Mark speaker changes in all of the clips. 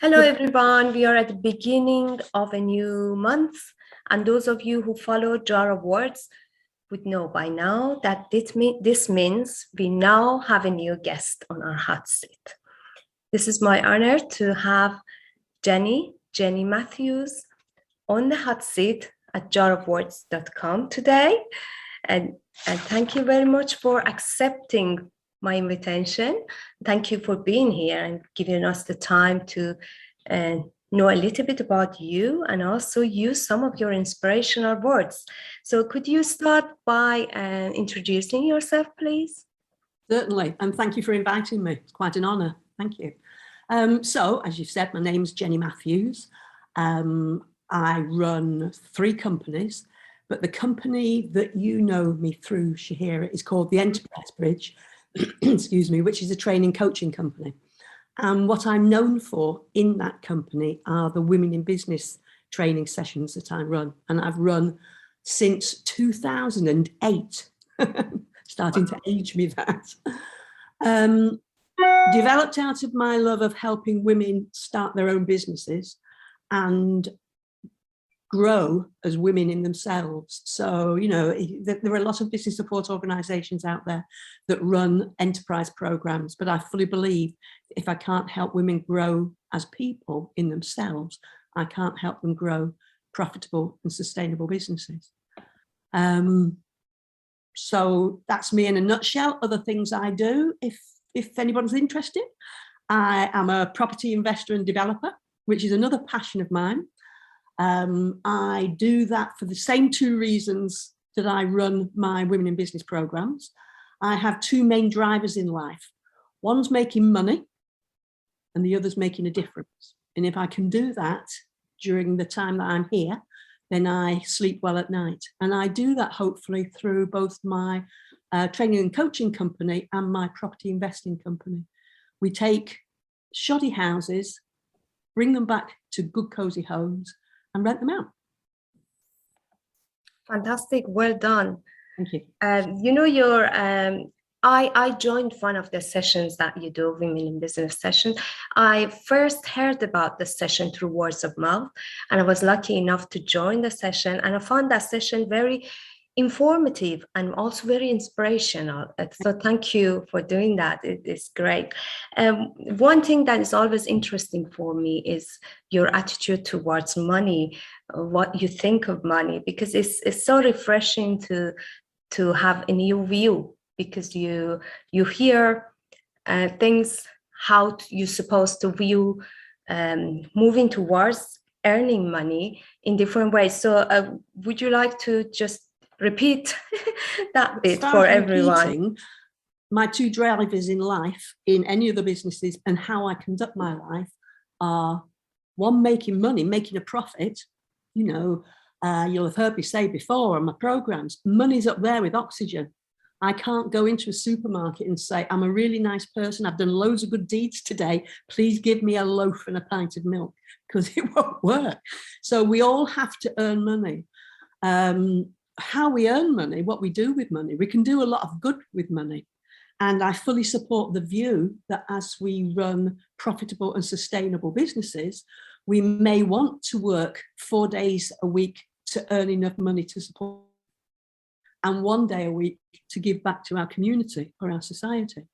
Speaker 1: Hello, everyone. We are at the beginning of a new month. And those of you who follow Jar of Words would know by now that this means we now have a new guest on our hot seat. This is my honor to have Jenny Matthews, on the hot seat at jarofwords.com today. And thank you very much for accepting my invitation. Thank you for being here and giving us the time to know a little bit about you and also use some of your inspirational words. So could you start by introducing yourself, please?
Speaker 2: Certainly, and thank you for inviting me. It's quite an honor. Thank you. So, as you said, my name's Jenny Matthews. I run 3 companies, but the company that you know me through, Shahira, is called the Enterprise Bridge, excuse me, which is a training coaching company. And what I'm known for in that company are the women in business training sessions that I run. And I've run since 2008, starting to age me that. Developed out of my love of helping women start their own businesses and grow as women in themselves. So, you know, there are a lot of business support organizations out there that run enterprise programs, but I fully believe if I can't help women grow as people in themselves, I can't help them grow profitable and sustainable businesses. So that's me in a nutshell. Other things I do, if anyone's interested, I am a property investor and developer, which is another passion of mine. I do that for the same 2 reasons that I run my women in business programs. I have 2 main drivers in life. One's making money and the other's making a difference. And if I can do that during the time that I'm here, then I sleep well at night. And I do that hopefully through both my training and coaching company and my property investing company. We take shoddy houses, bring them back to good cozy homes and rent them out.
Speaker 1: Fantastic, well done.
Speaker 2: Thank you.
Speaker 1: You know, I joined one of the sessions that you do, Women in Business session. I first heard about the session through words of mouth, and I was lucky enough to join the session, and I found that session very informative and also very inspirational. So thank you for doing that. It is great. One thing that is always interesting for me is your attitude towards money, what you think of money, because it's so refreshing to have a new view, because you hear things how you're supposed to view moving towards earning money in different ways. So would you like to just repeat that bit for everyone?
Speaker 2: My 2 drivers in life, in any of the businesses and how I conduct my life are, one, making money, making a profit. You know, you'll have heard me say before on my programs, money's up there with oxygen. I can't go into a supermarket and say, I'm a really nice person, I've done loads of good deeds today, please give me a loaf and a pint of milk, because it won't work. So we all have to earn money. How we earn money, what we do with money, we can do a lot of good with money. And I fully support the view that as we run profitable and sustainable businesses, we may want to work 4 days a week to earn enough money to support, and 1 day a week to give back to our community or our society.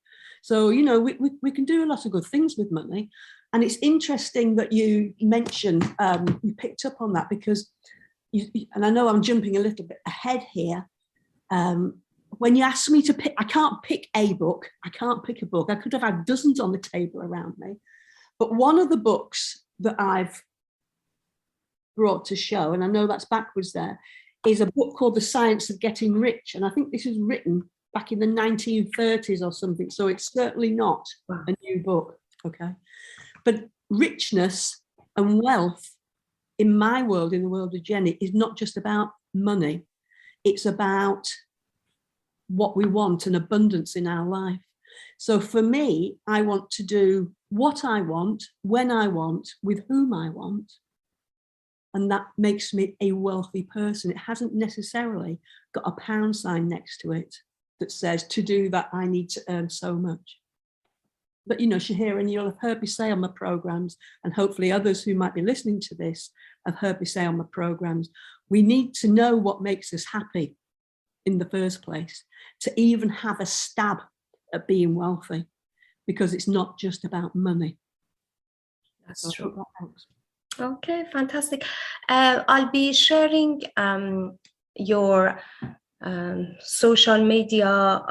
Speaker 2: So, you know, we can do a lot of good things with money. And it's interesting that you mentioned, you picked up on that, because and I know I'm jumping a little bit ahead here. When you ask me to pick, I can't pick a book. I can't pick a book. I could have had dozens on the table around me. But one of the books that I've brought to show, and I know that's backwards there, is a book called The Science of Getting Rich. And I think this was written back in the 1930s or something. So it's certainly not a new book, okay? But richness and wealth in my world, in the world of Jenny, is not just about money. It's about what we want and abundance in our life. So for me, I want to do what I want, when I want, with whom I want. And that makes me a wealthy person. It hasn't necessarily got a pound sign next to it that says, to do that, I need to earn so much. But, Shahira, and you'll have heard me say on my programs, and hopefully others who might be listening to this have heard me say on my programs, we need to know what makes us happy in the first place to even have a stab at being wealthy, because it's not just about money.
Speaker 1: That's true. Okay, fantastic. I'll be sharing your social media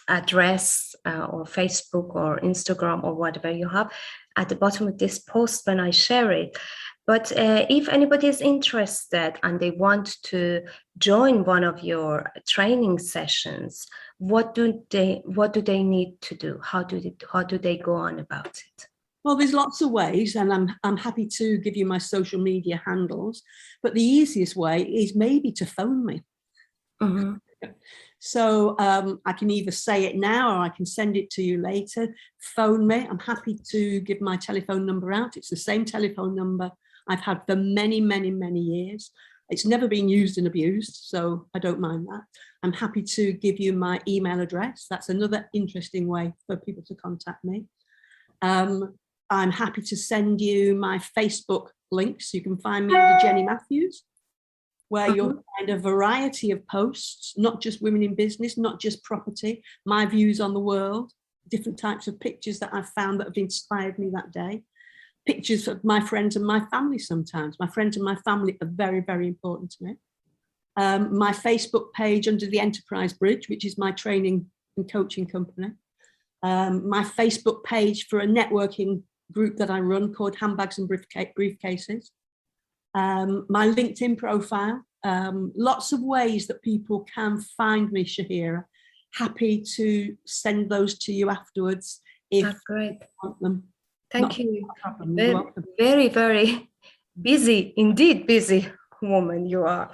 Speaker 1: address or Facebook or Instagram or whatever you have at the bottom of this post when I share it. But if anybody is interested and they want to join one of your training sessions, what do they need to do? How do they go on about it?
Speaker 2: Well, there's lots of ways, and I'm happy to give you my social media handles, but the easiest way is maybe to phone me.
Speaker 1: Mm-hmm.
Speaker 2: So I can either say it now or I can send it to you later. Phone me. I'm happy to give my telephone number out. It's the same telephone number I've had for many, many, many years. It's never been used and abused, so I don't mind that. I'm happy to give you my email address. That's another interesting way for people to contact me. I'm happy to send you my Facebook links. You can find me under Jenny Matthews, where you'll find a variety of posts, not just women in business, not just property, my views on the world, different types of pictures that I've found that have inspired me that day. Pictures of my friends and my family sometimes. My friends and my family are very, very important to me. My Facebook page under the Enterprise Bridge, which is my training and coaching company. My Facebook page for a networking group that I run called Handbags and Briefcases. My LinkedIn profile, lots of ways that people can find me, Shahira. Happy to send those to you afterwards if
Speaker 1: That's great.
Speaker 2: you want them.
Speaker 1: Thank you. Very, very busy, indeed busy woman you are.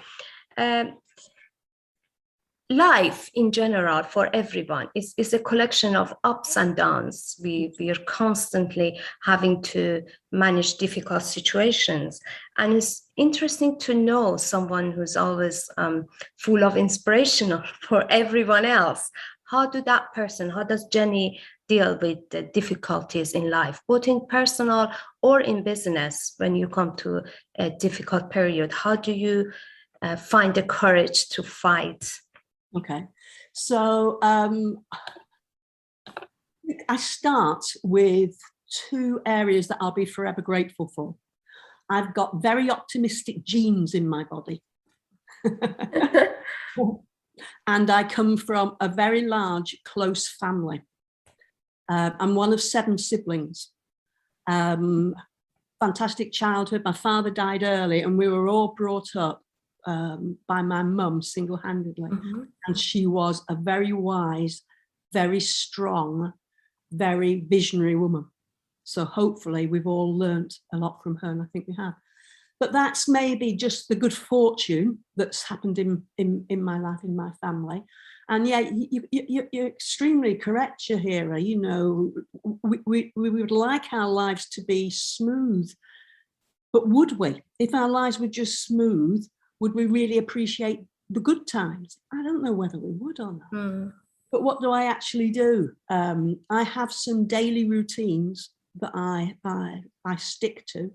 Speaker 1: Life in general for everyone is a collection of ups and downs. We are constantly having to manage difficult situations. And it's interesting to know someone who's always full of inspiration for everyone else. How does Jenny deal with the difficulties in life, both in personal or in business? When you come to a difficult period, how do you find the courage to fight?
Speaker 2: Okay, so I start with two areas that I'll be forever grateful for. I've got very optimistic genes in my body. And I come from a very large, close family. I'm one of 7 siblings. Fantastic childhood. My father died early and we were all brought up by my mum single-handedly. Mm-hmm. And she was a very wise, very strong, very visionary woman. So hopefully we've all learnt a lot from her, and I think we have. But that's maybe just the good fortune that's happened in my life, in my family. And yeah, you're extremely correct, Shahira. You know, we would like our lives to be smooth, but would we? If our lives were just smooth, would we really appreciate the good times? I don't know whether we would or not. Mm. But what do I actually do? I have some daily routines that I stick to.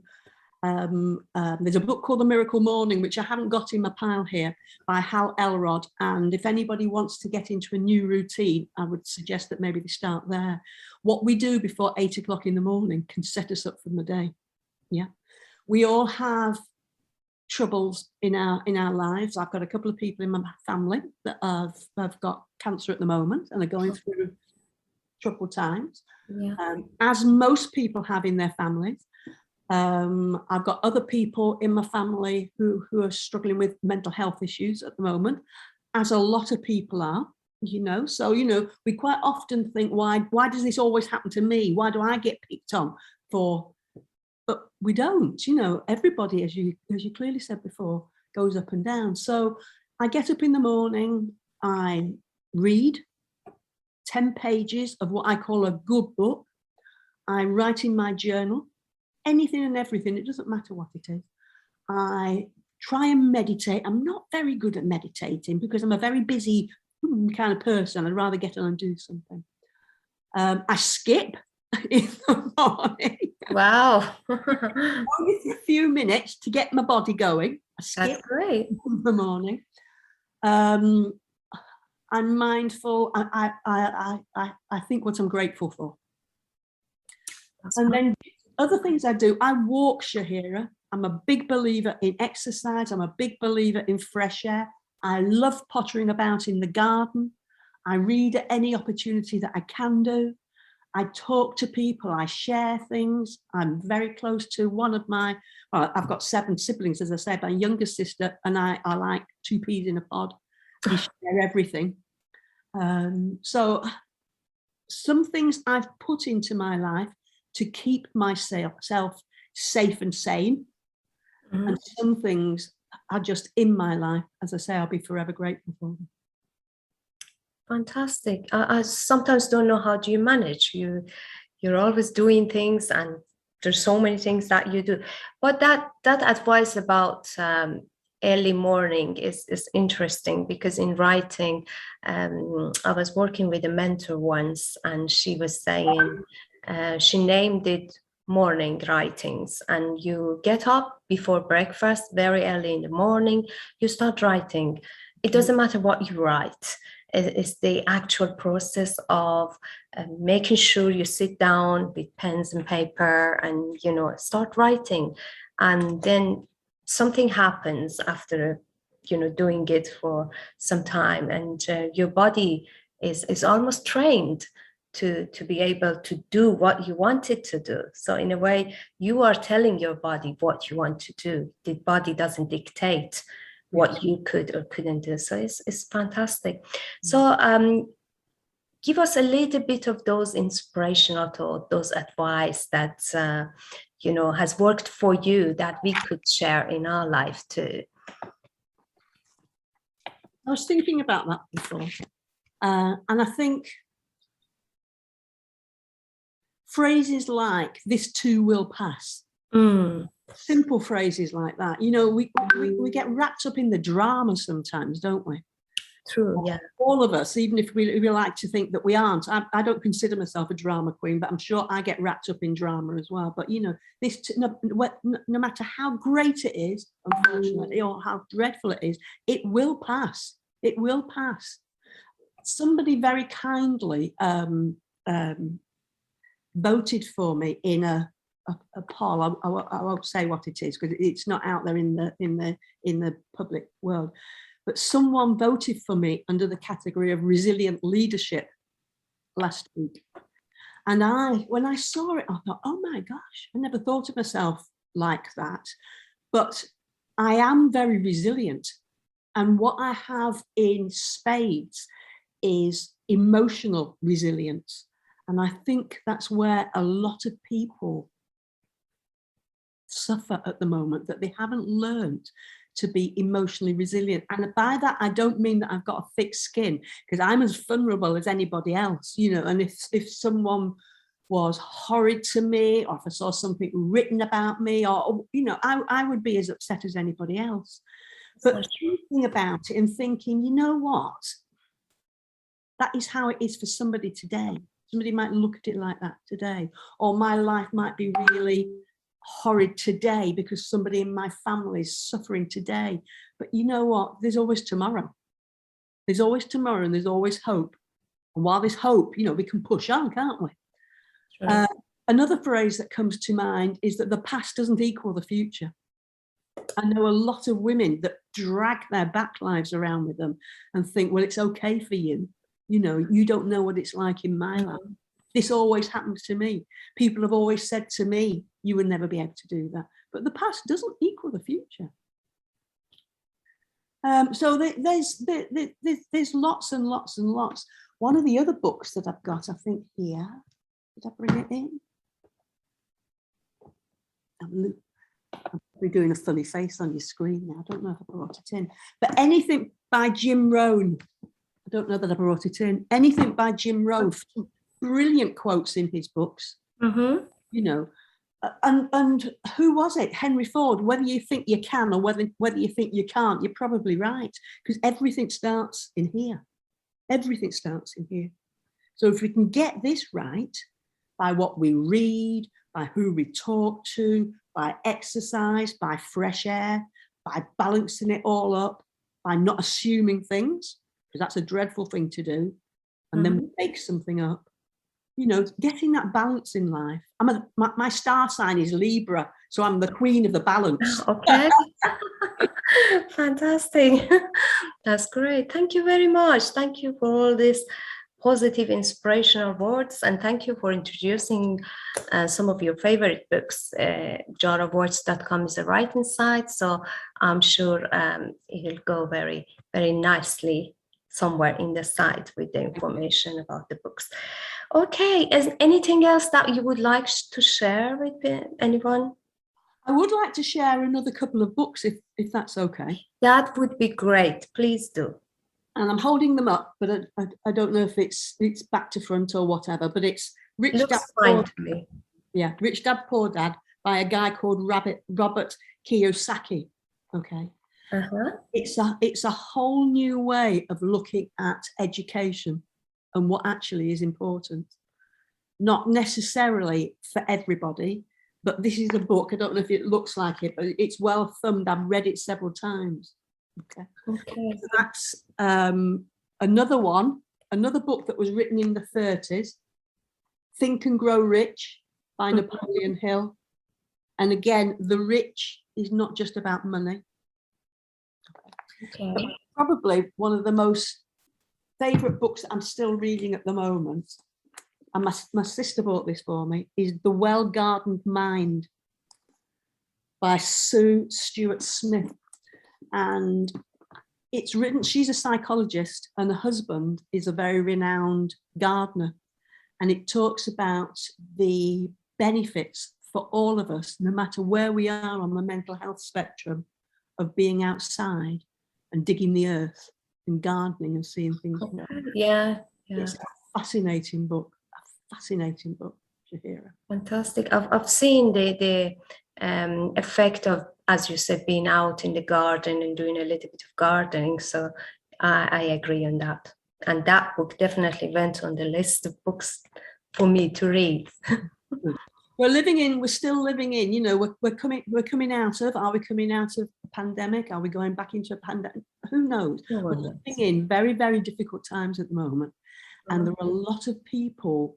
Speaker 2: There's a book called The Miracle Morning, which I haven't got in my pile here, by Hal Elrod. And if anybody wants to get into a new routine, I would suggest that maybe they start there. What we do before 8 o'clock in the morning can set us up for the day. Yeah, we all have troubles in our lives. I've got a couple of people in my family that have got cancer at the moment and are going through troubled times, as most people have in their families. I've got other people in my family who are struggling with mental health issues at the moment, as a lot of people are, you know. So, you know, we quite often think, why does this always happen to me? Why do I get picked on for? But we don't, you know. Everybody, as you clearly said before, goes up and down. So I get up in the morning, I read 10 pages of what I call a good book. I write in my journal anything and everything. It doesn't matter what it is. I try and meditate. I'm not very good at meditating because I'm a very busy kind of person. I'd rather get on and do something. I skip in the morning.
Speaker 1: Wow.
Speaker 2: Only for a few minutes to get my body going. I skip.
Speaker 1: That's great.
Speaker 2: In the morning. I'm mindful. I think what I'm grateful for. And then other things I do, I walk, Shahira. I'm a big believer in exercise. I'm a big believer in fresh air. I love pottering about in the garden. I read at any opportunity that I can do. I talk to people, I share things. I'm very close to one of my, well, I've got 7 siblings, as I said, my younger sister and I are like 2 peas in a pod. We share everything. So some things I've put into my life to keep myself safe and sane. Mm-hmm. And some things are just in my life. As I say, I'll be forever grateful for them.
Speaker 1: Fantastic. I sometimes don't know how do you manage. You're always doing things, and there's so many things that you do. But that advice about early morning is interesting, because in writing, I was working with a mentor once, and she was saying she named it morning writings, and you get up before breakfast very early in the morning, you start writing. It doesn't matter what you write. It's the actual process of making sure you sit down with pens and paper and, start writing. And then something happens after, doing it for some time, and your body is almost trained to be able to do what you want it to do. So in a way, you are telling your body what you want to do. The body doesn't dictate what you could or couldn't do. So it's fantastic. So give us a little bit of those inspirational thoughts, those advice that, has worked for you that we could share in our life too.
Speaker 2: I was thinking about that before. And I think phrases like "this too will pass," simple phrases like that, we get wrapped up in the drama sometimes, don't we?
Speaker 1: True, yeah.
Speaker 2: All of us, even if we like to think that we aren't. I don't consider myself a drama queen, but I'm sure I get wrapped up in drama as well. But this no matter how great it is, unfortunately, or how dreadful it is, it will pass. It will pass. Somebody very kindly voted for me in a poll. I won't say what it is because it's not out there in the public world. But someone voted for me under the category of resilient leadership last week. And when I saw it, I thought, oh my gosh, I never thought of myself like that. But I am very resilient. And what I have in spades is emotional resilience. And I think that's where a lot of people suffer at the moment, that they haven't learned to be emotionally resilient. And by that, I don't mean that I've got a thick skin, because I'm as vulnerable as anybody else, and if someone was horrid to me, or if I saw something written about me, or, I would be as upset as anybody else. But thinking about it and thinking, you know what? That is how it is for somebody today. Somebody might look at it like that today. Or my life might be really horrid today because somebody in my family is suffering today. But you know what? There's always tomorrow. There's always tomorrow, and there's always hope. And while there's hope, we can push on, can't we? Sure. Another phrase that comes to mind is that the past doesn't equal the future. I know a lot of women that drag their back lives around with them and think, well, it's okay for you. You don't know what it's like in my life. This always happens to me. People have always said to me, you will never be able to do that. But the past doesn't equal the future. So there's lots and lots and lots. One of the other books that I've got, I think here, did I bring it in? I'm doing a funny face on your screen now. I don't know if I brought it in. But anything by Jim Rohn. I don't know that I brought it in. Anything by Jim Rohn. Brilliant quotes in his books. Mm-hmm. And who was it? Henry Ford. Whether you think you can or whether you think you can't, you're probably right, because everything starts in here. Everything starts in here. So if we can get this right by what we read, by who we talk to, by exercise, by fresh air, by balancing it all up, by not assuming things, because that's a dreadful thing to do, and then we make something up. You know, getting that balance in life. My star sign is Libra, so I'm the queen of the balance.
Speaker 1: Okay. Fantastic. That's great. Thank you very much. Thank you for all these positive, inspirational words, and thank you for introducing some of your favorite books. jarofwords.com is a writing site, so I'm sure it'll go very, very nicely somewhere in the site with the information about the books. Okay, is anything else that you would like to share with anyone?
Speaker 2: I would like to share another couple of books if that's okay.
Speaker 1: That would be great. Please do.
Speaker 2: And I'm holding them up, but I don't know if it's back to front or whatever, but it's Rich Dad Poor Dad. Yeah, Rich Dad Poor Dad by a guy called Robert Kiyosaki. Okay. It's a whole new way of looking at education and what actually is important. Not necessarily for everybody, but this is a book. I don't know if it looks like it, but it's well thumbed. I've read it several times. Okay. So that's another book that was written in the 30s, Think and Grow Rich by Napoleon Hill. And again, the rich is not just about money. Okay. Probably one of the most favorite books that I'm still reading at the moment, and my sister bought this for me, is The Well-Gardened Mind by Stuart Smith. And it's written, she's a psychologist and her husband is a very renowned gardener. And it talks about the benefits for all of us, no matter where we are on the mental health spectrum, of being outside and digging the earth and gardening and seeing things grow.
Speaker 1: Yeah.
Speaker 2: It's a fascinating book, Shahira.
Speaker 1: Fantastic. I've seen the effect of, as you said, being out in the garden and doing a little bit of gardening. So I agree on that. And that book definitely went on the list of books for me to read.
Speaker 2: We're still living in, you know, we're coming out of, are we coming out of a pandemic? Are we going back into a pandemic? Who knows? We're living in very, very difficult times at the moment. And there are a lot of people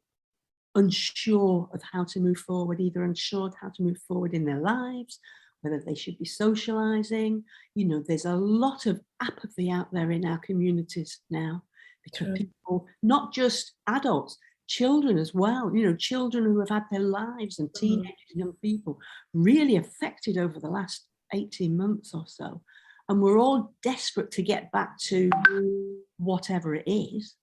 Speaker 2: unsure of how to move forward, either unsure of how to move forward in their lives, whether they should be socializing. You know, there's a lot of apathy out there in our communities now, because people, not just adults, children as well, you know, children who have had their lives, and teenagers, young people, really affected over the last 18 months or so. And we're all desperate to get back to whatever it is.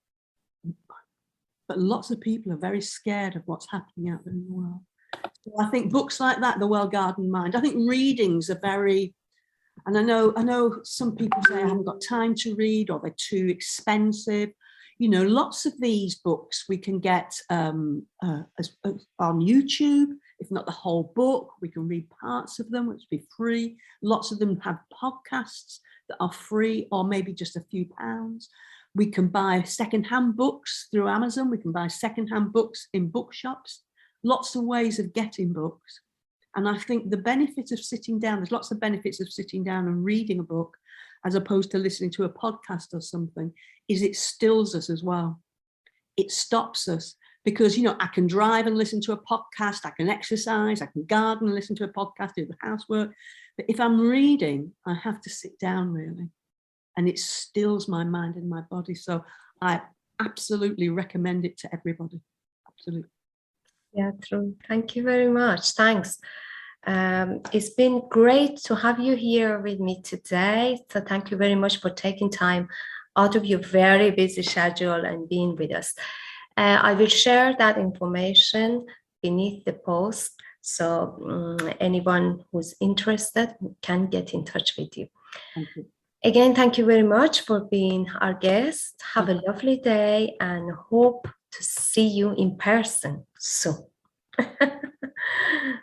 Speaker 2: But lots of people are very scared of what's happening out there in the world. So I think books like that, The Well-Gardened Mind, I think readings are very, and I know some people say I haven't got time to read, or they're too expensive. You know, lots of these books we can get on YouTube, if not the whole book. We can read parts of them, which would be free. Lots of them have podcasts that are free, or maybe just a few pounds. We can buy secondhand books through Amazon. We can buy secondhand books in bookshops. Lots of ways of getting books. And I think the benefit of sitting down, there's lots of benefits of sitting down and reading a book, as opposed to listening to a podcast or something, is it stills us as well. It stops us, because, you know, I can drive and listen to a podcast, I can exercise, I can garden and listen to a podcast, do the housework. But if I'm reading, I have to sit down really. And it stills my mind and my body. So I absolutely recommend it to everybody. Absolutely.
Speaker 1: Yeah, true. Thank you very much. Thanks. It's been great to have you here with me today. So thank you very much for taking time out of your very busy schedule and being with us. I will share that information beneath the post, so anyone who's interested can get in touch with you.
Speaker 2: Thank you.
Speaker 1: Again, thank you very much for being our guest. Have a lovely day and hope to see you in person soon.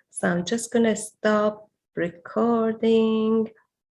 Speaker 1: So I'm just going to stop recording.